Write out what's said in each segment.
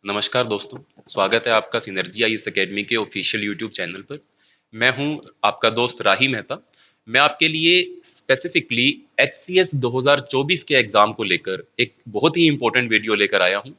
नमस्कार दोस्तों, स्वागत है आपका सिनर्जी आईएएस एकेडमी के ऑफिशियल यूट्यूब चैनल पर। मैं हूं आपका दोस्त राही मेहता। मैं आपके लिए स्पेसिफिकली एचसीएस 2024 के एग्ज़ाम को लेकर एक बहुत ही इम्पोर्टेंट वीडियो लेकर आया हूं।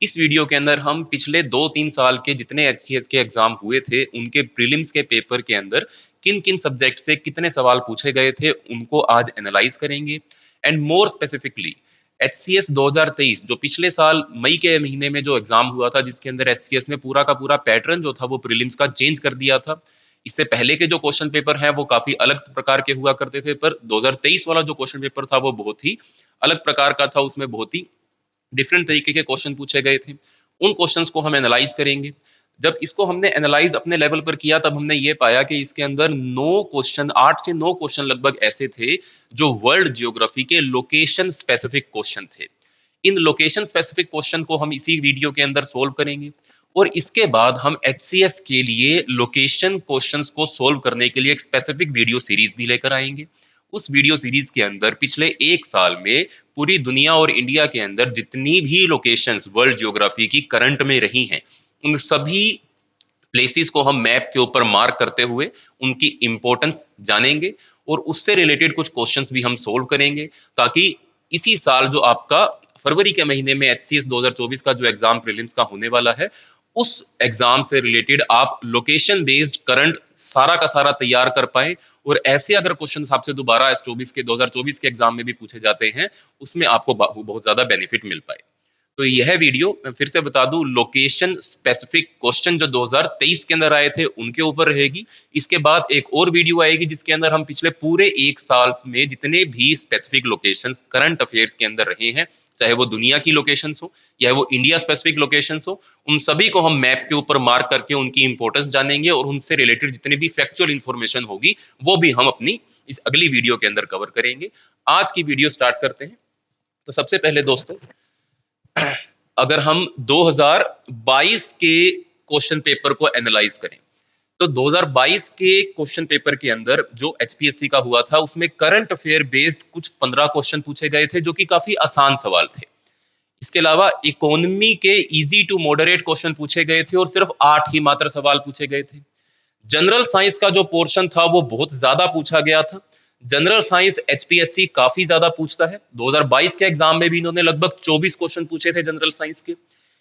इस वीडियो के अंदर हम पिछले 2-3 साल के जितने एचसीएस के एग्ज़ाम हुए थे, उनके प्रीलिम्स के पेपर के अंदर किन-किन सब्जेक्ट से कितने सवाल पूछे गए थे, उनको आज एनालाइज़ करेंगे। एंड मोर स्पेसिफिकली एचसीएस 2023 जो पिछले साल मई के महीने में जो एग्जाम हुआ था, जिसके अंदर एचसीएस ने पूरा का पूरा पैटर्न जो था वो प्रीलिम्स का चेंज कर दिया था। इससे पहले के जो क्वेश्चन पेपर हैं वो काफी अलग प्रकार के हुआ करते थे, पर 2023 वाला जो क्वेश्चन पेपर था वो बहुत ही अलग प्रकार का था। उसमें बहुत ही डिफरेंट तरीके के क्वेश्चन पूछे गए थे। उन क्वेश्चंस को हम एनालाइज करेंगे। जब इसको हमने एनालाइज अपने लेवल पर किया, तब हमने ये पाया कि इसके अंदर 8 से 9 क्वेश्चन लगभग ऐसे थे जो वर्ल्ड जियोग्राफी के लोकेशन स्पेसिफिक क्वेश्चन थे। इन लोकेशन स्पेसिफिक क्वेश्चन को हम इसी वीडियो के अंदर सोल्व करेंगे, और इसके बाद हम एचसीएस के लिए लोकेशन क्वेश्चंस को सोल्व करने के लिए एक स्पेसिफिक वीडियो सीरीज भी लेकर आएंगे। उस वीडियो सीरीज के अंदर पिछले 1 साल में पूरी दुनिया और इंडिया के अंदर जितनी भी लोकेशंस वर्ल्ड जियोग्राफी की करंट में रही हैं, उन सभी प्लेसेस को हम मैप के ऊपर मार्क करते हुए उनकी इंपॉर्टेंस जानेंगे, और उससे रिलेटेड कुछ क्वेश्चंस भी हम सोल्व करेंगे, ताकि इसी साल जो आपका फरवरी के महीने में एचसीएस 2024 का जो एग्जाम प्रीलिम्स का होने वाला है, उस एग्जाम से रिलेटेड आप लोकेशन बेस्ड करंट सारा का सारा तैयार कर पाए। और ऐसे अगर क्वेश्चन आपसे दोबारा 2024 के एग्जाम में भी पूछे जाते हैं, उसमें आपको बहुत ज्यादा बेनिफिट मिल पाए। तो यह वीडियो मैं फिर से बता दूं, लोकेशन स्पेसिफिक क्वेश्चन जो 2023 के अंदर आए थे उनके ऊपर रहेगी। इसके बाद एक और वीडियो आएगी जिसके अंदर हम पिछले पूरे 1 साल में जितने भी स्पेसिफिक लोकेशंस करंट अफेयर्स के अंदर रहे हैं, चाहे वो दुनिया की लोकेशंस हो या वो इंडिया स्पेसिफिक लोकेशंस हो, उन सभी को हम मैप के ऊपर मार्क करके उनकी इंपॉर्टेंस जानेंगे, और उनसे रिलेटेड जितनी भी फैक्चुअल इंफॉर्मेशन होगी वो भी हम अपनी इस अगली वीडियो के अंदर कवर करेंगे। आज की वीडियो स्टार्ट करते हैं। तो सबसे पहले दोस्तों, अगर हम 2022 के क्वेश्चन पेपर को एनालाइज करें, तो 2022 के क्वेश्चन पेपर के अंदर जो एचपीएससी का हुआ था, उसमें करंट अफेयर बेस्ड कुछ 15 क्वेश्चन पूछे गए थे जो कि काफी आसान सवाल थे। इसके अलावा इकोनॉमी के इजी टू मॉडरेट क्वेश्चन पूछे गए थे, और सिर्फ 8 ही मात्र सवाल पूछे गए थे। जनरल साइंस का जो पोर्शन था वो बहुत ज्यादा पूछा गया था। जनरल साइंस एचपीएससी काफी ज्यादा पूछता है। 2022 के एग्जाम में भी इन्होंने लगभग 24 क्वेश्चन पूछे थे जनरल साइंस के।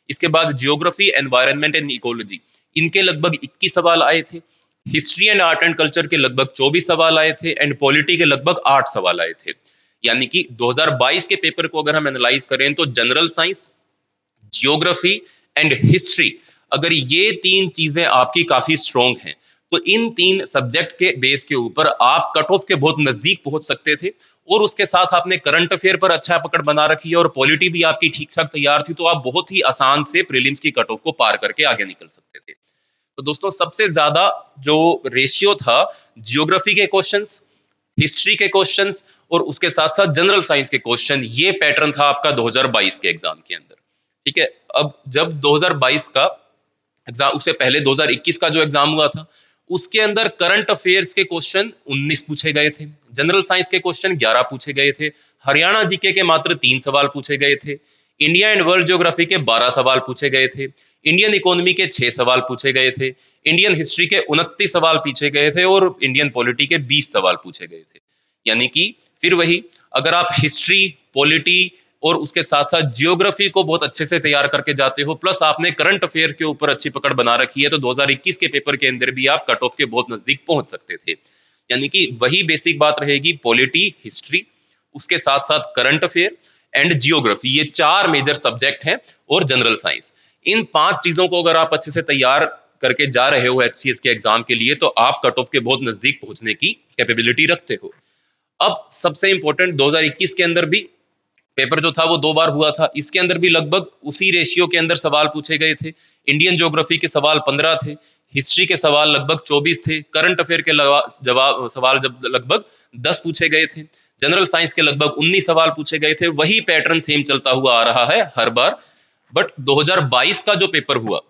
इसके बाद जियोग्राफी, एनवायरनमेंट एंड इकोलॉजी, इनके लगभग 21 सवाल आए थे। History and art and culture के लगभग 24 सवाल आए थे, एंड पॉलिटी के लगभग 8 सवाल आए थे। यानी कि 2022 के पेपर को अगर हम एनालाइज करें, तो general science, geography and history, अगर ये 3 चीजें आपकी काफी स्ट्रॉन्ग हैं, तो इन 3 सब्जेक्ट के बेस के ऊपर आप कट ऑफ के बहुत नजदीक पहुंच सकते थे। और उसके साथ आपने करंट अफेयर पर अच्छा पकड़ बना रखी है, और पॉलिटी भी आपकी ठीक ठाक तैयार थी, तो आप बहुत ही आसान से प्रीलिम्स की कट ऑफ को पार करके आगे निकल सकते थे। तो दोस्तों, सबसे ज्यादा जो रेशियो था जियोग्राफी के क्वेश्चंस, हिस्ट्री के क्वेश्चंस, और उसके साथ साथ जनरल साइंस के क्वेश्चन, ये पैटर्न था आपका 2022 के एग्जाम के अंदर। ठीक है। अब जब 2022 का एग्जाम, उससे पहले 2021 का जो एग्जाम हुआ था, उसके अंदर करंट अफेयर्स के क्वेश्चन 19 पूछे गए थे, जनरल साइंस के क्वेश्चन 11 पूछे गए थे, हरियाणा जीके के मात्र 3 सवाल पूछे गए थे, इंडिया एंड वर्ल्ड ज्योग्राफी के 12 सवाल पूछे गए थे, इंडियन इकोनॉमी के 6 सवाल पूछे गए थे, इंडियन हिस्ट्री के 29 सवाल पूछे गए थे, और इंडियन पॉलिटी के 20 सवाल पूछे गए थे। यानी कि फिर वही, अगर आप हिस्ट्री, पॉलिटी और उसके साथ साथ जियोग्राफी को बहुत अच्छे से तैयार करके जाते हो, प्लस आपने करंट अफेयर के ऊपर अच्छी पकड़ बना रखी है, तो 2021 के पेपर के अंदर भी आप कट ऑफ के बहुत नजदीक पहुंच सकते थे। यानी कि वही बेसिक बात रहेगी, पॉलिटी, हिस्ट्री, उसके साथ साथ करंट अफेयर एंड जियोग्राफी, ये 4 मेजर सब्जेक्ट हैं, और जनरल साइंस। इन 5 चीजों को अगर आप अच्छे से तैयार करके जा रहे हो एचसीएस के एग्जाम के लिए, तो आप कट ऑफ के बहुत नजदीक पहुंचने की कैपेबिलिटी रखते हो। अब सबसे इंपॉर्टेंट, 2021 के अंदर भी पेपर जो था वो 2 बार हुआ था। इसके अंदर भी लगभग उसी रेशियो के अंदर सवाल पूछे गए थे। इंडियन ज्योग्राफी के सवाल 15 थे, हिस्ट्री के सवाल लगभग 24 थे, करंट अफेयर के जवाब सवाल जब लगभग 10 पूछे गए थे, जनरल साइंस के लगभग 19 सवाल पूछे गए थे। वही पैटर्न सेम चलता हुआ आ रहा है हर बार। बट 2022 का जो पेपर हुआ,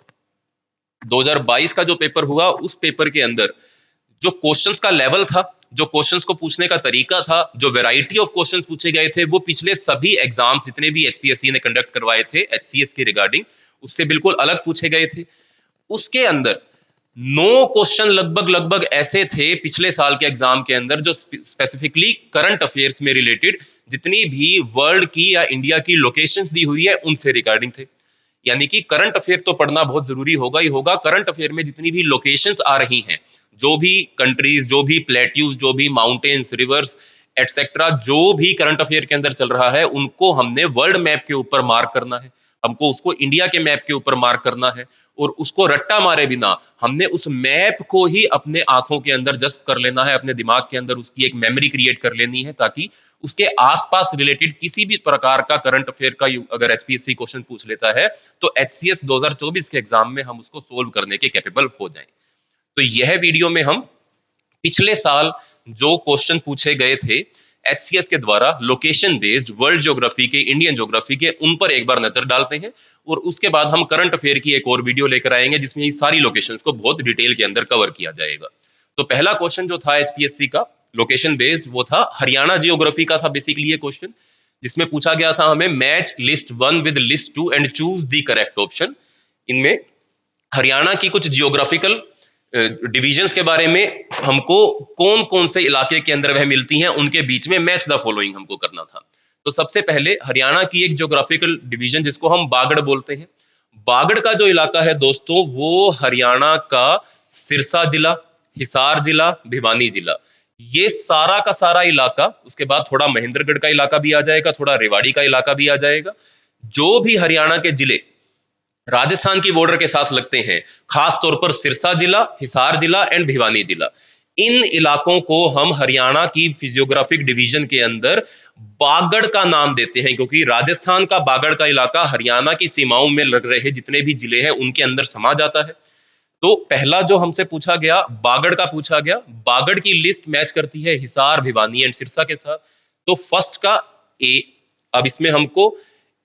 2022 का जो पेपर हुआ, उस पेपर के अंदर जो क्वेश्चंस का लेवल था जो क्वेश्चंस को पूछने का तरीका था, जो वैरायटी ऑफ क्वेश्चंस पूछे गए थे, वो पिछले सभी एग्जाम्स जितने भी एचपीएससी ने कंडक्ट करवाए थे एचसीएस के रिगार्डिंग, उससे बिल्कुल अलग पूछे गए थे। उसके अंदर 9 क्वेश्चन लगभग लगभग ऐसे थे पिछले साल के एग्जाम के अंदर जो स्पेसिफिकली करंट अफेयर्स में रिलेटेड जितनी भी वर्ल्ड की या इंडिया की लोकेशंस दी हुई है उनसे रिगार्डिंग थे। यानी कि करंट अफेयर तो पढ़ना बहुत जरूरी होगा ही होगा। करंट अफेयर में जितनी भी लोकेशंस आ रही हैं, जो भी कंट्रीज, जो भी प्लेट्यूज, जो भी माउंटेन्स, रिवर्स एटसेट्रा, जो भी करंट अफेयर के अंदर चल रहा है, उनको हमने वर्ल्ड मैप के ऊपर मार्क करना है, हमको उसको इंडिया के मैप के ऊपर मार्क करना है, और उसको रट्टा मारे बिना हमने उस मैप को ही अपने आंखों के अंदर जज्ब कर लेना है, अपने दिमाग के अंदर उसकी एक मेमोरी क्रिएट कर लेनी है, ताकि उसके आसपास रिलेटेड किसी भी प्रकार का करंट अफेयर का अगर एचपीएससी क्वेश्चन पूछ लेता है तो एचसीएस 2024 के एग्जाम में हम उसको सोल्व करने के कैपेबल हो जाएं। तो यह वीडियो में हम पिछले साल जो क्वेश्चन पूछे गए थे एचसीएस के द्वारा लोकेशन बेस्ड वर्ल्ड ज्योग्राफी के, इंडियन ज्योग्राफी के, उन पर एक बार नजर डालते हैं, और उसके बाद हम करंट अफेयर की एक और वीडियो लेकर आएंगे जिसमें ये सारी लोकेशंस को बहुत डिटेल के अंदर कवर किया जाएगा। तो पहला क्वेश्चन जो था एचपीएससी का लोकेशन बेस्ड, वो था हरियाणा जियोग्राफी का था बेसिकली ये क्वेश्चन, जिसमें पूछा गया था हमें match list 1 with list 2 and choose the correct option. इनमें हरियाणा की कुछ जियोग्राफिकल डिविजन्स के बारे में हमको कौन कौन से इलाके के अंदर वह मिलती हैं, उनके बीच में मैच द फॉलोइंग हमको करना था। तो सबसे पहले हरियाणा की एक ज्योग्राफिकल डिवीजन जिसको हम बागड़ बोलते हैं, बागड़ का जो इलाका है दोस्तों वो हरियाणा का सिरसा जिला, हिसार जिला, भिवानी जिला, ये सारा का सारा इलाका, उसके बाद थोड़ा महेंद्रगढ़ का इलाका भी आ जाएगा, थोड़ा रेवाड़ी का इलाका भी आ जाएगा, जो भी हरियाणा के जिले राजस्थान की बॉर्डर के साथ लगते हैं, खास तौर पर सिरसा जिला, हिसार जिला एंड भिवानी जिला, इन इलाकों को हम हरियाणा की फिजियोग्राफिक डिवीजन के अंदर बागड़ का नाम देते हैं, क्योंकि राजस्थान का बागड़ का इलाका हरियाणा की सीमाओं में लग रहे जितने भी जिले हैं उनके अंदर समा जाता है। तो पहला जो हमसे पूछा गया बागड़ का पूछा गया, बागड़ की लिस्ट मैच करती है हिसार, भिवानी एंड सिरसा के साथ। तो फर्स्ट का ए, अब इसमें हमको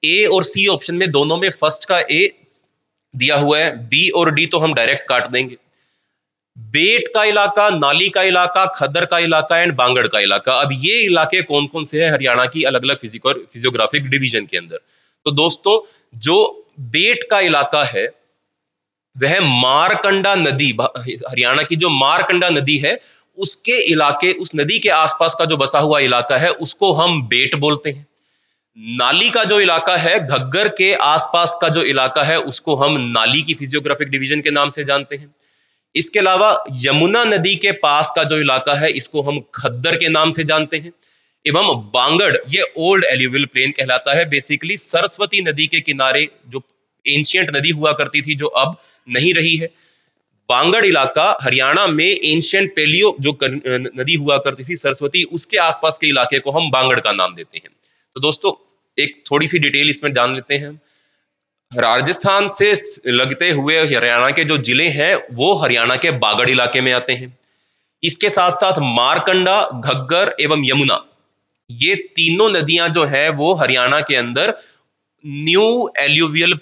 ए और सी ऑप्शन में दोनों में फर्स्ट का ए दिया हुआ है, बी और डी तो हम डायरेक्ट काट देंगे। बेट का इलाका, नाली का इलाका, खद्दर का इलाका एंड बांगड़ का इलाका, अब ये इलाके कौन कौन से हैं हरियाणा की अलग अलग फिजियोग्राफिक डिवीजन के अंदर। तो दोस्तों जो बेट का इलाका है वह मारकंडा नदी, हरियाणा की जो मारकंडा नदी है उसके इलाके, उस नदी के आसपास का जो बसा हुआ इलाका है उसको हम बेट बोलते हैं। नाली का जो इलाका है, घग्गर के आसपास का जो इलाका है उसको हम नाली की फिजियोग्राफिक डिवीजन के नाम से जानते हैं। इसके अलावा यमुना नदी के पास का जो इलाका है इसको हम खद्दर के नाम से जानते हैं। एवं बांगड़ ये ओल्ड एल्यूवियल प्लेन कहलाता है, बेसिकली सरस्वती नदी के किनारे जो एंशियंट नदी हुआ करती थी जो अब नहीं रही है। बांगड़ इलाका हरियाणा में एंशियंट पेलियो जो नदी हुआ करती थी सरस्वती, उसके आसपास के इलाके को हम बांगड़ का नाम देते हैं। तो दोस्तों एक थोड़ी सी डिटेल इसमें जान लेते हैं। राजस्थान से लगते हुए हरियाणा के जो जिले हैं वो हरियाणा के बागड़ इलाके में आते हैं। इसके साथ साथ मारकंडा, घग्गर एवं यमुना, ये तीनों नदियां जो है वो हरियाणा के अंदर न्यू एल्यूवियल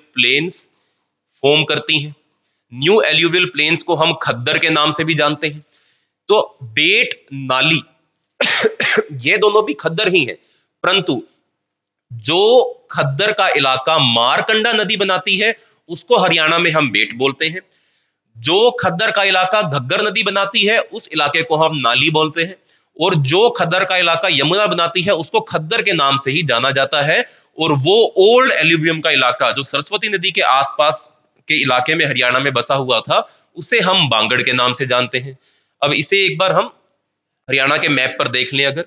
प्लेन्स फॉर्म करती हैं। न्यू एल्यूवियल प्लेन्स को हम खद्दर के नाम से भी जानते हैं। तो बेट, नाली ये दोनों भी खद्दर ही हैं, परंतु जो खद्दर का इलाका मारकंडा नदी बनाती है उसको हरियाणा में हम बेट बोलते हैं। जो खद्दर का इलाका घग्गर नदी बनाती है उस इलाके को हम नाली बोलते हैं, और जो खद्दर का इलाका यमुना बनाती है उसको खद्दर के नाम से ही जाना जाता है। और वो ओल्ड एल्यूवियम का इलाका जो सरस्वती नदी के आसपास के इलाके में हरियाणा में बसा हुआ था उसे हम बांगड़ के नाम से जानते हैं। अब इसे एक बार हम हरियाणा के मैप पर देख लें अगर,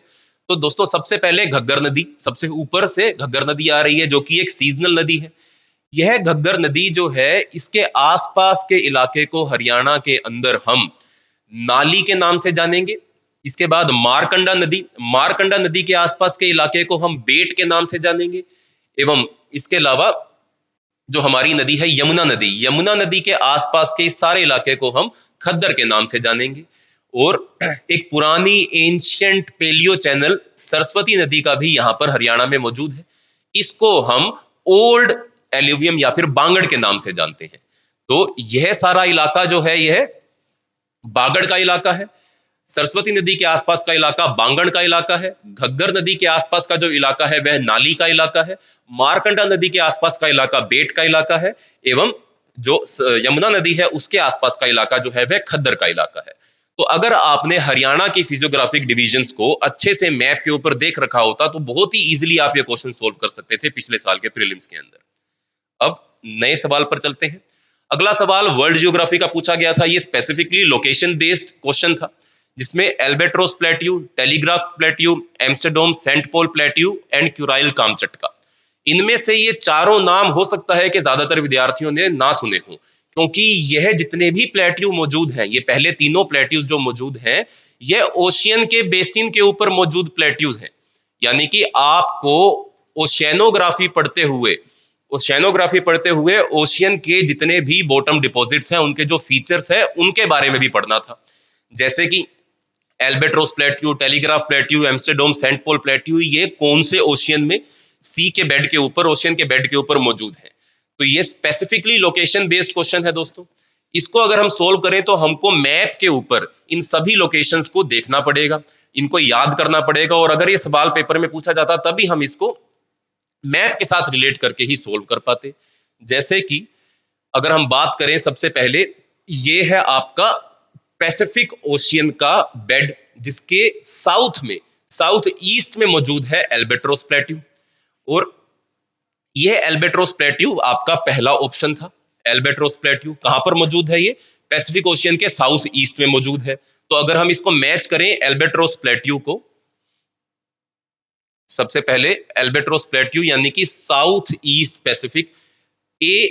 तो दोस्तों सबसे पहले घग्गर नदी, सबसे ऊपर से घग्गर नदी आ रही है जो कि एक सीजनल नदी है। यह घग्गर नदी जो है इसके आसपास के इलाके को हरियाणा के अंदर हम नाली के नाम से जानेंगे। इसके बाद मारकंडा नदी के आसपास के इलाके को हम बेट के नाम से जानेंगे। एवं इसके अलावा जो हमारी नदी है यमुना नदी के आसपास के सारे इलाके को हम खद्दर के नाम से जानेंगे। और एक पुरानी एंशियंट पेलियो चैनल सरस्वती नदी का भी यहाँ पर हरियाणा में मौजूद है, इसको हम ओल्ड एल्यूवियम या फिर बांगड़ के नाम से जानते हैं। तो यह सारा इलाका जो है यह बागड़ का इलाका है, सरस्वती नदी के आसपास का इलाका बांगड़ का इलाका है, घग्गर नदी के आसपास का जो इलाका है वह नाली का इलाका है, मारकंडा नदी के आसपास का इलाका बेट का इलाका है, एवं जो यमुना नदी है उसके आसपास का इलाका जो है वह खद्दर का इलाका है। तो अगर आपने हरियाणा की फिजियोग्राफिक डिविजन्स को अच्छे से मैप के ऊपर देख रखा होता तो बहुत ही इजीली आप ये क्वेश्चन सोल्व कर सकते थे पिछले साल के प्रीलिम्स के अंदर। अब नए सवाल पर चलते हैं। अगला सवाल वर्ल्ड जियोग्राफी का पूछा गया था। ये स्पेसिफिकली लोकेशन बेस्ड क्वेश्चन था, जिसमें Albatross plateau, Telegraph plateau, Amsterdam Saint Paul plateau and Kuril Kamchatka, इनमें से ये चारों नाम हो सकता है कि ज्यादातर विद्यार्थियों ने ना सुने हों, क्योंकि यह जितने भी प्लेट्यू मौजूद हैं, ये पहले तीनों प्लेट्यूज जो मौजूद हैं, ये ओशियन के बेसिन के ऊपर मौजूद प्लेट्यूज हैं। यानी कि आपको ओशियनोग्राफी पढ़ते हुए ओशियन के जितने भी बॉटम डिपॉजिट्स हैं उनके जो फीचर्स हैं उनके बारे में भी पढ़ना था। जैसे कि Albatross plateau, Telegraph plateau, Amsterdam Saint Paul Plateau, ये कौन से ओशियन में सी के बेड के ऊपर, ओशियन के बेड के ऊपर मौजूद है। तो ये स्पेसिफिकली लोकेशन बेस्ड क्वेश्चन है दोस्तों। इसको अगर हम सोल्व करें तो हमको मैप के ऊपर इन सभी लोकेशंस को देखना पड़ेगा, इनको याद करना पड़ेगा, और अगर ये सवाल पेपर में पूछा जाता तभी हम इसको मैप के साथ रिलेट करके ही सोल्व कर पाते। जैसे कि अगर हम बात करें, सबसे पहले ये है आपका पैसिफिक ओशियन का बेड, जिसके साउथ ईस्ट में मौजूद है एल्बेट्रोस प्लेट्यू, और यह एल्बेट्रोस प्लेट्यू आपका पहला ऑप्शन था। एल्बेट्रोस प्लेट्यू कहां पर मौजूद है? ये पैसिफिक ओशियन के साउथ ईस्ट में मौजूद है। तो अगर हम इसको मैच करें एल्बेट्रोस प्लेट्यू को, सबसे पहले एल्बेट्रोस प्लेट्यू यानी कि साउथ ईस्ट पैसिफिक, ए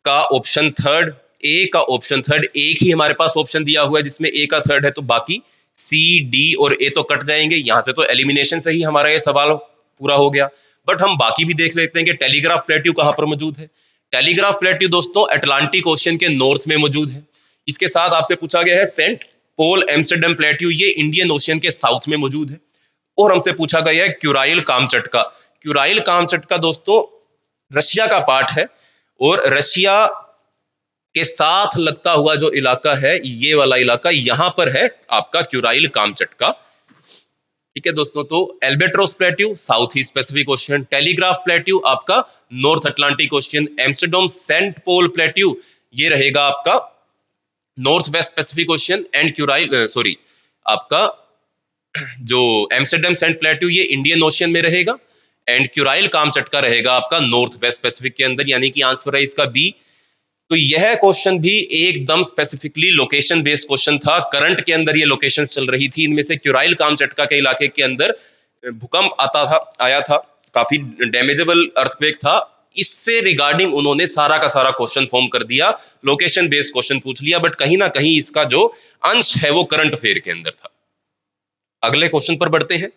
का ऑप्शन थर्ड, एक ही हमारे पास ऑप्शन दिया हुआ है जिसमें ए का थर्ड है, तो बाकी सी डी और ए तो कट जाएंगे। यहां से तो एलिमिनेशन से ही हमारा ये सवाल पूरा हो गया। बट हम बाकी भी देख लेते हैं कि टेलीग्राफ प्लेट्यू कहां पर मौजूद है। टेलीग्राफ प्लेट्यू दोस्तों अटलांटिक ओशियन के नॉर्थ में मौजूद है। इसके साथ आपसे पूछा गया है सेंट पोल एम्स्टरडम प्लेट्यू, ये इंडियन ओशियन के साउथ में मौजूद है। और हमसे पूछा गया है क्यूराइल कामचटका। क्यूराइल कामचटका दोस्तों रशिया का पार्ट है, और रशिया के साथ लगता हुआ जो इलाका है, ये वाला इलाका, यहां पर है आपका क्यूराइल कामचटका। ठीक है दोस्तों, तो Albatross plateau South East Pacific Ocean, telegraph plateau आपका North Atlantic Ocean, Amsterdam Saint Paul plateau ये रहेगा आपका North West Pacific Ocean, and Kuril आपका जो एम्स्टरडम सेंट प्लेट्यू ये इंडियन ओशियन में रहेगा, एंड क्यूराइल कामचटका रहेगा आपका नॉर्थ वेस्ट पैसिफिक के अंदर, यानी कि आंसर है इसका बी। तो यह क्वेश्चन भी एकदम स्पेसिफिकली लोकेशन बेस्ड क्वेश्चन था। करंट के अंदर ये लोकेशन चल रही थी, इनमें से क्यूराइल कामचटका के इलाके के अंदर भूकंप आया था, काफी डैमेजेबल अर्थक्वेक था। इससे रिगार्डिंग उन्होंने सारा का सारा क्वेश्चन फॉर्म कर दिया, लोकेशन बेस्ड क्वेश्चन पूछ लिया, बट कहीं ना कहीं इसका जो अंश है वो करंट अफेयर के अंदर था। अगले क्वेश्चन पर बढ़ते हैं।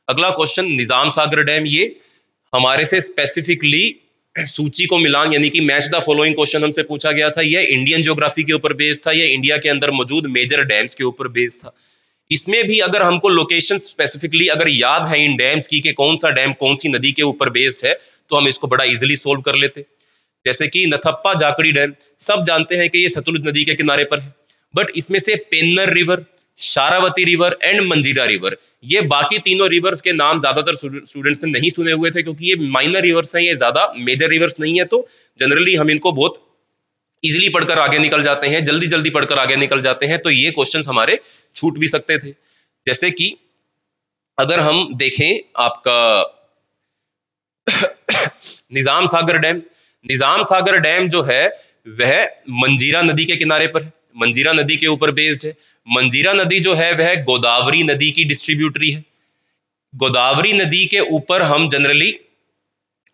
अगला क्वेश्चन निजाम सागर डैम, ये हमारे से स्पेसिफिकली सूची को मिलान यानी कि मैच द फॉलोइंग क्वेश्चन हमसे पूछा गया था। यह इंडियन ज्योग्राफी के ऊपर बेस्ड था, यह इंडिया के अंदर मौजूद मेजर डैम्स के ऊपर बेस्ड था। इसमें भी अगर हमको लोकेशन स्पेसिफिकली अगर याद है इन डैम्स की कि कौन सा डैम कौन सी नदी के ऊपर बेस्ड है, तो हम इसको बड़ा इजीली सोल्व कर लेते। जैसे कि नथप्पा जाकड़ी डैम, सब जानते हैं कि ये सतलुज नदी के किनारे पर है, बट इसमें से Penner river, Sharavati river and मंजीरा रिवर, ये बाकी तीनों रिवर्स के नाम ज्यादातर स्टूडेंट्स ने नहीं सुने हुए थे, क्योंकि ये माइनर रिवर्स हैं, ये ज्यादा मेजर रिवर्स नहीं है। तो जनरली हम इनको बहुत इजीली पढ़कर आगे निकल जाते हैं, जल्दी जल्दी पढ़कर आगे निकल जाते हैं, तो ये क्वेश्चंस हमारे छूट भी सकते थे। जैसे कि अगर हम देखें आपका निजाम सागर डैम जो है वह मंजीरा नदी के किनारे पर है, मंजीरा नदी के ऊपर बेस्ड है। मंजीरा नदी जो है वह गोदावरी नदी की डिस्ट्रीब्यूटरी है। गोदावरी नदी के ऊपर हम जनरली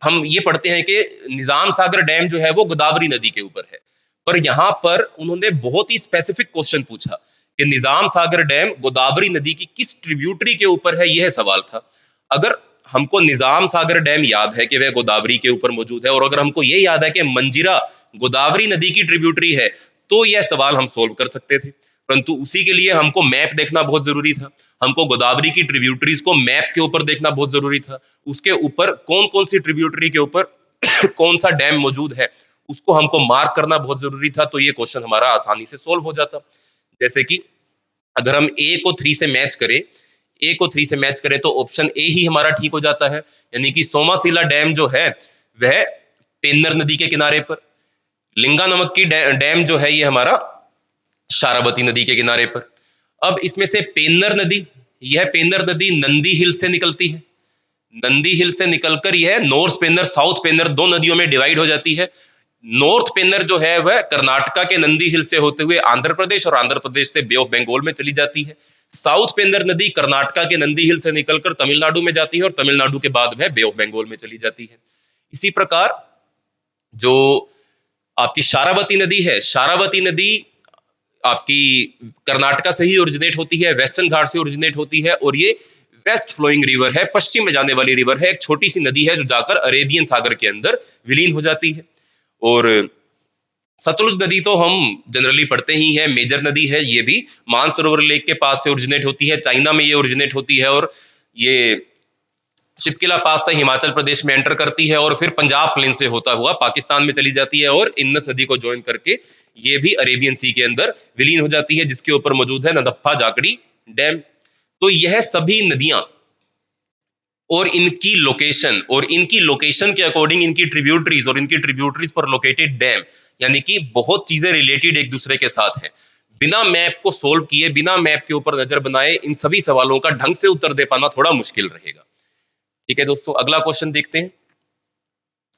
हम ये पढ़ते हैं कि निजाम सागर डैम जो है वो गोदावरी नदी के ऊपर है, पर यहां पर उन्होंने बहुत ही स्पेसिफिक क्वेश्चन पूछा कि निजाम सागर डैम गोदावरी नदी की किस ट्रिब्यूटरी के ऊपर है, यह सवाल था। अगर हमको निजाम सागर डैम याद है कि वह गोदावरी के ऊपर मौजूद है, और अगर हमको ये याद है कि मंजीरा गोदावरी नदी की ट्रिब्यूटरी है, तो यह सवाल हम सोल्व कर सकते थे। परंतु उसी के लिए हमको मैप देखना बहुत जरूरी था, हमको गोदावरी की ट्रिब्यूटरीज को मैप के ऊपर देखना बहुत जरूरी था, उसके ऊपर कौन कौन सी ट्रिब्यूटरी के ऊपर कौन सा डैम मौजूद है उसको हमको मार्क करना बहुत जरूरी था। तो ये क्वेश्चन हमारा आसानी से सोल्व हो जाता। जैसे कि अगर हम ए को 3 से मैच करें, ए को 3 से मैच करें तो ऑप्शन ए ही हमारा ठीक हो जाता है, यानी कि सोमासिला डैम जो है वह पेन्नर नदी के किनारे पर, लिंगा नमक की डैम जो है ये हमारा शारावती नदी के किनारे पर। अब इसमें से पेन्नर नदी, यह पेन्नर नदी नंदी हिल से निकलती है, नंदी हिल से निकलकर यह नॉर्थ पेन्नर साउथ पेन्नर दो नदियों में डिवाइड हो जाती है। नॉर्थ पेन्नर जो है वह कर्नाटका के नंदी हिल से होते हुए आंध्र प्रदेश और आंध्र प्रदेश से बे ऑफ बंगाल में चली जाती है। साउथ पेन्नर नदी कर्नाटका के नंदी हिल से निकलकर तमिलनाडु में जाती है और तमिलनाडु के बाद वह बे ऑफ बंगाल में चली जाती है। इसी प्रकार जो आपकी शारावती नदी है, शारावती नदी आपकी कर्नाटका से ही ओरिजिनेट होती है, वेस्टर्न घाट से ओरिजिनेट होती है और ये वेस्ट फ्लोइंग रिवर है, पश्चिम में जाने वाली रिवर है, एक छोटी सी नदी है जो जाकर अरेबियन सागर के अंदर विलीन हो जाती है। और सतलुज नदी तो हम जनरली पढ़ते ही हैं, मेजर नदी है, ये भी मानसरोवर लेक के पास से ओरिजिनेट होती है, चाइना में ये ओरिजिनेट होती है और ये शिपकिला पास से हिमाचल प्रदेश में एंटर करती है और फिर पंजाब प्लेन से होता हुआ पाकिस्तान में चली जाती है और इंदस नदी को ज्वाइन करके ये भी अरेबियन सी के अंदर विलीन हो जाती है, जिसके ऊपर मौजूद है नदफ्फा जाकड़ी डैम। तो यह सभी नदियां और इनकी लोकेशन के अकॉर्डिंग इनकी ट्रिब्यूटरीज पर लोकेटेड डैम, यानी कि बहुत चीजें रिलेटेड एक दूसरे के साथ हैं। बिना मैप को सोल्व किए, बिना मैप के ऊपर नजर बनाए इन सभी सवालों का ढंग से उत्तर दे पाना थोड़ा मुश्किल रहेगा। ठीक है दोस्तों, अगला क्वेश्चन देखते हैं।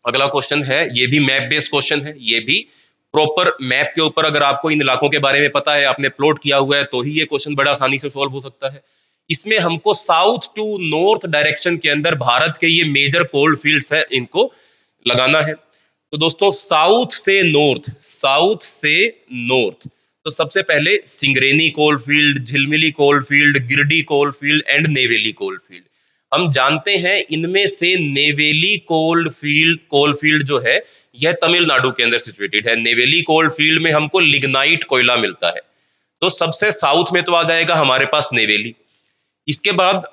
अगला क्वेश्चन है, ये भी मैप बेस्ड क्वेश्चन है, ये भी प्रॉपर मैप के ऊपर अगर आपको इन इलाकों के बारे में पता है, आपने प्लॉट किया हुआ है, तो ही ये क्वेश्चन बड़ा आसानी से सॉल्व हो सकता है। इसमें हमको साउथ टू नॉर्थ डायरेक्शन के अंदर भारत के ये मेजर कोल्ड फील्ड्स है, इनको लगाना है। तो दोस्तों साउथ से नॉर्थ तो सबसे पहले Singareni coal field, Jhilimili coal field, Giridih coal field and Neyveli coal field. हम जानते हैं इनमें से नेवेली कोल फील्ड जो है यह तमिलनाडु के अंदर सिचुएटेड है। नेवेली कोल फील्ड में हमको लिग्नाइट कोयला मिलता है, तो सबसे साउथ में तो आ जाएगा हमारे पास नेवेली। इसके बाद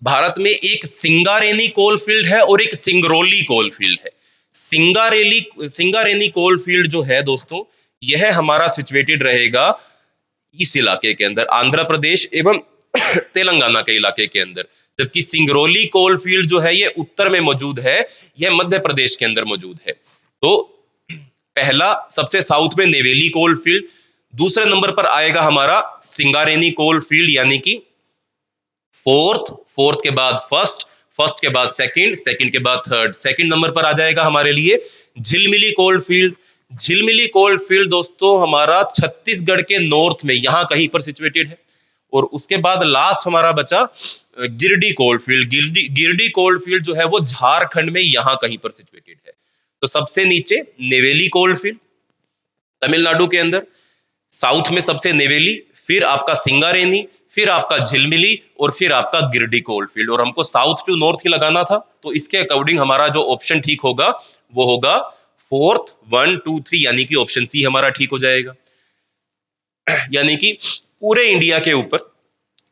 भारत में एक सिंगारेनी कोल फील्ड है और एक सिंगरौली कोल फील्ड है। सिंगारेनी कोल फील्ड जो है दोस्तों, यह हमारा सिचुएटेड रहेगा इस इलाके के अंदर, आंध्र प्रदेश एवं तेलंगाना के इलाके के अंदर, जबकि सिंगरौली कोल फील्ड जो है ये उत्तर में मौजूद है, यह मध्य प्रदेश के अंदर मौजूद है। तो पहला सबसे साउथ में नेवेली कोल फील्ड, दूसरे नंबर पर आएगा हमारा सिंगारेनी कोल फील्ड, यानी कि फोर्थ के बाद फर्स्ट के बाद सेकंड के बाद थर्ड, सेकंड नंबर पर आ जाएगा हमारे लिए Jhilimili coal field. Jhilimili coal field दोस्तों हमारा छत्तीसगढ़ के नॉर्थ में यहां कहीं पर सिचुएटेड है। और उसके बाद लास्ट हमारा बचा गिरडी coal field. Giridih coal field जो है वो झारखंड में यहां कहीं पर सिचुएटेड है। तो सबसे नीचे नेवेली कोल फील्ड तमिलनाडु के अंदर, साउथ में सबसे नेवेली, फिर आपका सिंगारेनी, फिर आपका झिलमिली और फिर आपका गिरडी कोल फील्ड। और हमको साउथ टू नॉर्थ ही लगाना था, तो इसके अकॉर्डिंग हमारा जो ऑप्शन ठीक होगा वो होगा फोर्थ, 1 2 3, यानी कि ऑप्शन सी हमारा ठीक हो जाएगा। यानी कि पूरे इंडिया के ऊपर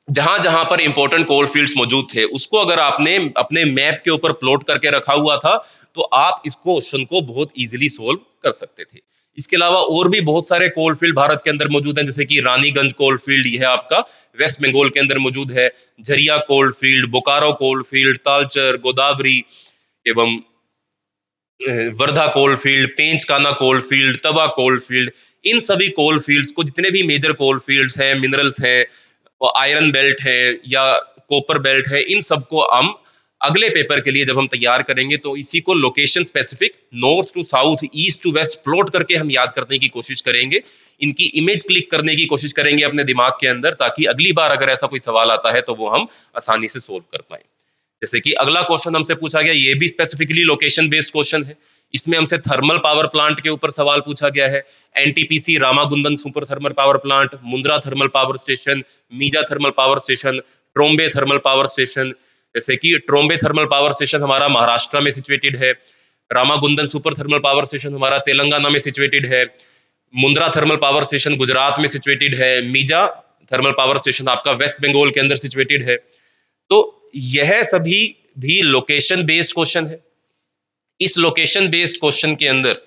जहां जहां पर इंपॉर्टेंट कोल फील्ड्स मौजूद थे उसको अगर आपने अपने मैप के ऊपर प्लॉट करके रखा हुआ था तो आप इस क्वेश्चन को बहुत इजीली सोल्व कर सकते थे। इसके अलावा और भी बहुत सारे कोल फील्ड भारत के अंदर मौजूद हैं, जैसे कि रानीगंज कोल फील्ड, यह आपका वेस्ट बंगाल के अंदर मौजूद है, Jharia coal field, Bokaro coal field, Talcher, Godavari एवं Wardha coal field, Penchkanhan coal field, Tawa coal field. इन सभी कोल फील्ड्स को, जितने भी मेजर कोल फील्ड्स हैं, मिनरल्स हैं, आयरन बेल्ट है या कॉपर बेल्ट है, इन सबको हम अगले पेपर के लिए जब हम तैयार करेंगे तो इसी को location specific north to south, east to west plot करके हम याद करने की कोशिश करेंगे। इनकी इमेज क्लिक करने की कोशिश करेंगे अपने दिमाग के अंदर, ताकि अगली बार अगर ऐसा कोई सवाल आता है तो वो हम आसानी से सोल्व कर पाए। जैसे कि अगला क्वेश्चन हमसे पूछा गया, ये भी स्पेसिफिकली लोकेशन बेस्ड क्वेश्चन है। इसमें हमसे थर्मल पावर प्लांट के ऊपर सवाल पूछा गया है। NTPC Ramagundam super thermal power plant, Mundra thermal power station, MISA thermal power station, Trombe thermal power station. जैसे कि ट्रोम्बे थर्मल पावर स्टेशन हमारा महाराष्ट्र में सिचुएटेड है, Ramagundam super thermal power station हमारा तेलंगाना में सिचुएटेड है, Mundra thermal power station Gujarat में सिचुएटेड है, मीजा थर्मल पावर स्टेशन आपका वेस्ट बंगाल के अंदर सिचुएटेड है। तो यह सभी भी लोकेशन बेस्ड क्वेश्चन है। इस लोकेशन बेस्ड क्वेश्चन के अंदर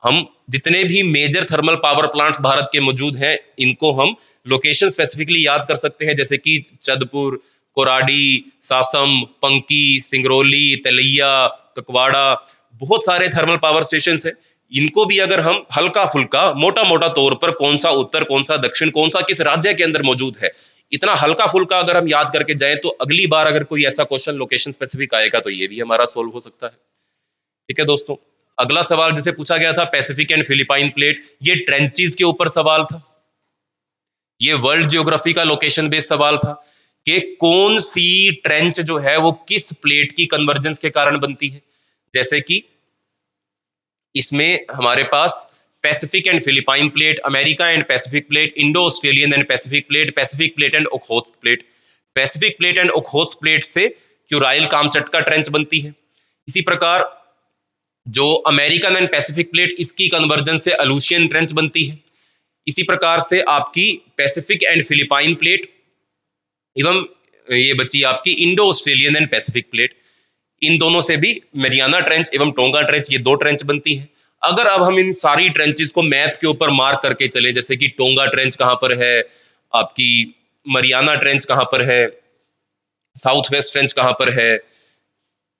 हम जितने भी major thermal power plants Bharat के मौजूद हैं, इनको हम लोकेशन स्पेसिफिकली याद कर सकते हैं, जैसे कि चंदपुर, कोराडी, सासम, पंकी, सिंगरौली, तलैया, ककवाड़ा, बहुत सारे थर्मल पावर स्टेशन हैं। इनको भी अगर हम हल्का फुल्का मोटा मोटा तौर पर कौन सा उत्तर, कौन सा दक्षिण, कौन सा किस राज्य के अंदर मौजूद है, इतना हल्का फुल्का अगर हम याद करके जाएं, तो अगली बार अगर कोई ऐसा क्वेश्चन लोकेशन स्पेसिफिक आएगा तो ये भी हमारा सोल्व हो सकता है। ठीक है दोस्तों, अगला सवाल जिसे पूछा गया था पैसिफिक एंड फिलिपाइन प्लेट, ये ट्रेंचीज के ऊपर सवाल था। ये वर्ल्ड ज्योग्राफी का लोकेशन बेस्ड सवाल था कि कौन सी ट्रेंच जो है वो किस प्लेट की कन्वर्जेंस के कारण बनती है। जैसे कि इसमें हमारे पास Pacific and Philippine plate, America and Pacific plate, Indo Australian and Pacific plate, Pacific plate and Okhotsk plate. Pacific plate and Okhotsk plate से क्यूराइल कामचटका ट्रेंच बनती है। इसी प्रकार जो अमेरिकन एंड पैसिफिक प्लेट, इसकी कन्वर्जन से Aleutian trench बनती है। इसी प्रकार से आपकी पैसिफिक एंड फिलिपाइन प्लेट एवं ये बची आपकी Indo Australian and Pacific plate, इन दोनों से भी मरियाना ट्रेंच एवं टोंगा ट्रेंच, ये दो ट्रेंच बनती हैं। अगर अब हम इन सारी ट्रेंचेस को मैप के ऊपर मार्क करके चले, जैसे कि टोंगा ट्रेंच कहाँ पर है, आपकी मरियाना ट्रेंच कहाँ पर है, साउथ वेस्ट ट्रेंच कहाँ पर है,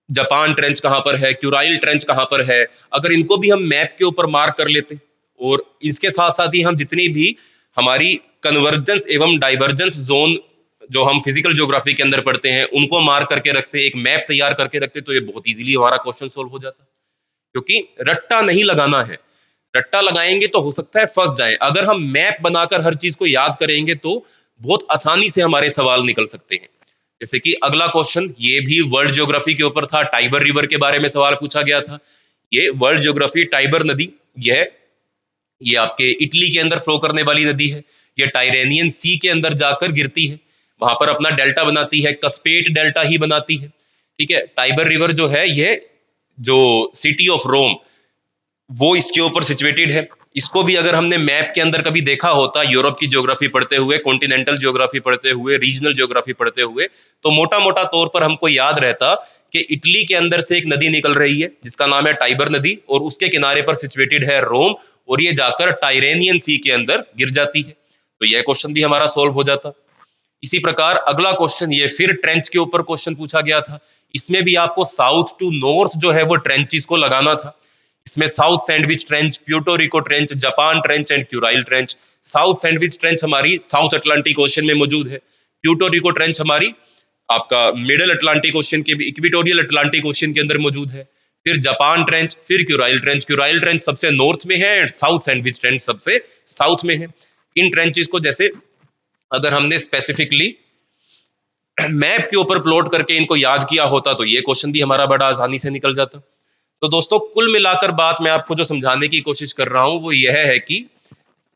जापान ट्रेंच कहाँ पर है, क्यूराइल ट्रेंच कहाँ पर है, अगर इनको भी हम मैप के ऊपर मार्क कर लेते और इसके साथ साथ ही हम जितनी भी हमारी कन्वर्जेंस एवं डाइवर्जेंस जोन जो हम फिजिकल ज्योग्राफी के अंदर पढ़ते हैं उनको मार्क करके रखते, एक मैप तैयार करके रखते, तो ये बहुत इजीली हमारा क्वेश्चन सोल्व हो जाता। क्योंकि रट्टा नहीं लगाना है, रट्टा लगाएंगे तो हो सकता है फंस जाए। अगर हम मैप बनाकर हर चीज को याद करेंगे तो बहुत आसानी से हमारे सवाल निकल सकते हैं। जैसे कि अगला क्वेश्चन, ये भी वर्ल्ड ज्योग्राफी के ऊपर था, टाइबर रिवर के बारे में सवाल पूछा गया था। ये वर्ल्ड ज्योग्राफी, टाइबर नदी, ये आपके इटली के अंदर फ्लो करने वाली नदी है। ये टाइरेनियन सी के अंदर जाकर गिरती है, वहां पर अपना डेल्टा बनाती है, कस्पेट डेल्टा ही बनाती है। ठीक है, टाइबर रिवर जो है, ये जो सिटी ऑफ रोम वो इसके ऊपर सिचुएटेड है। इसको भी अगर हमने मैप के अंदर कभी देखा होता, यूरोप की ज्योग्राफी पढ़ते हुए, कॉन्टिनेंटल ज्योग्राफी पढ़ते हुए, रीजनल ज्योग्राफी पढ़ते हुए, तो मोटा मोटा तौर पर हमको याद रहता कि इटली के अंदर से एक नदी निकल रही है जिसका नाम है टाइबर नदी, और उसके किनारे पर सिचुएटेड है रोम, और ये जाकर टाइरेनियन सी के अंदर गिर जाती है। तो यह क्वेश्चन भी हमारा सोल्व हो जाता। इसी प्रकार अगला क्वेश्चन, ये फिर ट्रेंच के ऊपर क्वेश्चन पूछा गया था। इसमें भी आपको साउथ टू नॉर्थ जो है वो ट्रेंचेस को लगाना था। इसमें South Sandwich trench, Puerto Rico trench, Japan trench and Kuril trench. South Sandwich trench हमारी साउथ अटलांटिक ओशन में मौजूद है। प्यूर्टो रिको ट्रेंच हमारी आपका मिडिल अटलांटिक ओशन के, इक्वेटोरियल अटलांटिक ओशन के अंदर मौजूद है। फिर जापान ट्रेंच, फिर क्यूराइल ट्रेंच। क्यूराइल ट्रेंच सबसे नॉर्थ में है एंड साउथ सैंडविच ट्रेंच सबसे साउथ में है। इन ट्रेंचेस को जैसे अगर हमने स्पेसिफिकली मैप के ऊपर प्लॉट करके इनको याद किया होता तो ये क्वेश्चन भी हमारा बड़ा आसानी से निकल जाता। तो दोस्तों, कुल मिलाकर बात मैं आपको जो समझाने की कोशिश कर रहा हूं वो यह है कि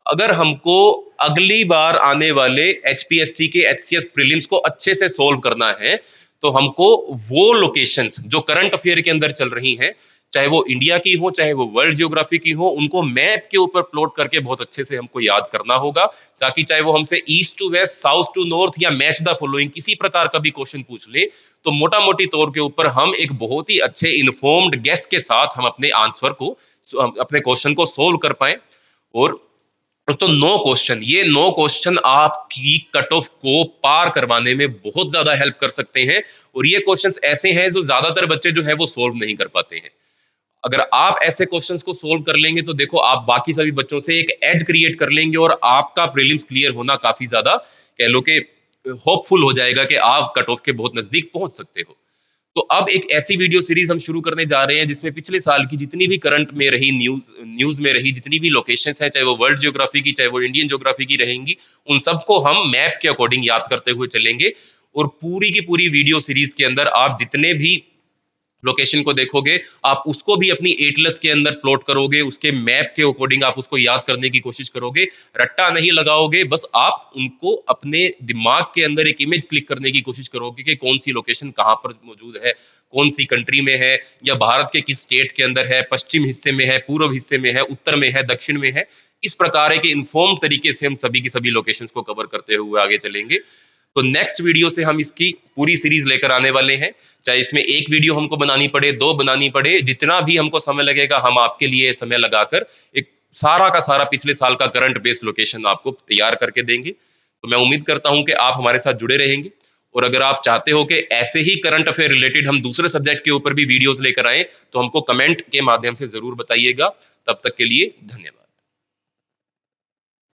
अगर हमको अगली बार आने वाले एचपीएससी के एचसीएस प्रीलिम्स को अच्छे से सोल्व करना है, तो हमको वो लोकेशंस जो करंट अफेयर के अंदर चल रही हैं, चाहे वो इंडिया की हो चाहे वो वर्ल्ड ज्योग्राफी की हो, उनको मैप के ऊपर प्लॉट करके बहुत अच्छे से हमको याद करना होगा, ताकि चाहे वो हमसे east to west, south to north या मैच द फॉलोइंग किसी प्रकार का भी क्वेश्चन पूछ ले, तो मोटा मोटी तौर के ऊपर हम एक बहुत ही अच्छे इन्फॉर्म्ड गेस के साथ हम अपने आंसर को, अपने क्वेश्चन को सोल्व कर पाए। और तो नो क्वेश्चन आपकी कट ऑफ को पार करवाने में बहुत ज्यादा हेल्प कर सकते हैं, और ये क्वेश्चंस ऐसे हैं जो ज्यादातर बच्चे जो है वो सोल्व नहीं कर पाते हैं। अगर आप ऐसे क्वेश्चंस को सोल्व कर लेंगे तो देखो आप बाकी सभी बच्चों से एक एज क्रिएट कर लेंगे, और आपका प्रीलिम्स क्लियर होना काफी ज्यादा, कह लो कि होपफुल हो जाएगा कि आप कट ऑफ के बहुत नजदीक पहुंच सकते हो। तो अब एक ऐसी वीडियो सीरीज हम शुरू करने जा रहे हैं जिसमें पिछले साल की जितनी भी करंट में रही न्यूज में रही जितनी भी लोकेशंस हैं, चाहे वो वर्ल्ड ज्योग्राफी की चाहे वो इंडियन ज्योग्राफी की रहेंगी, उन सबको हम मैप के अकॉर्डिंग याद करते हुए चलेंगे। और पूरी की पूरी वीडियो सीरीज के अंदर आप जितने भी लोकेशन को देखोगे, आप उसको भी अपनी एटलस के अंदर प्लॉट करोगे, उसके मैप के अकॉर्डिंग आप उसको याद करने की कोशिश करोगे, रट्टा नहीं लगाओगे, बस आप उनको अपने दिमाग के अंदर एक इमेज क्लिक करने की कोशिश करोगे कि कौन सी लोकेशन कहाँ पर मौजूद है, कौन सी कंट्री में है, या भारत के किस स्टेट के अंदर है, पश्चिम हिस्से में है, पूर्व हिस्से में है, उत्तर में है, दक्षिण में है। इस प्रकार के इन्फॉर्म तरीके से हम सभी की सभी लोकेशंस को कवर करते हुए आगे चलेंगे। तो नेक्स्ट वीडियो से हम इसकी पूरी सीरीज लेकर आने वाले हैं, चाहे इसमें एक वीडियो हमको बनानी पड़े, दो बनानी पड़े, जितना भी हमको समय लगेगा हम आपके लिए समय लगाकर एक सारा का सारा पिछले साल का करंट बेस्ड लोकेशन आपको तैयार करके देंगे। तो मैं उम्मीद करता हूं कि आप हमारे साथ जुड़े रहेंगे, और अगर आप चाहते हो कि ऐसे ही करंट अफेयर रिलेटेड हम दूसरे सब्जेक्ट के ऊपर भी वीडियोस लेकर आए तो हमको कमेंट के माध्यम से जरूर बताइएगा। तब तक के लिए धन्यवाद।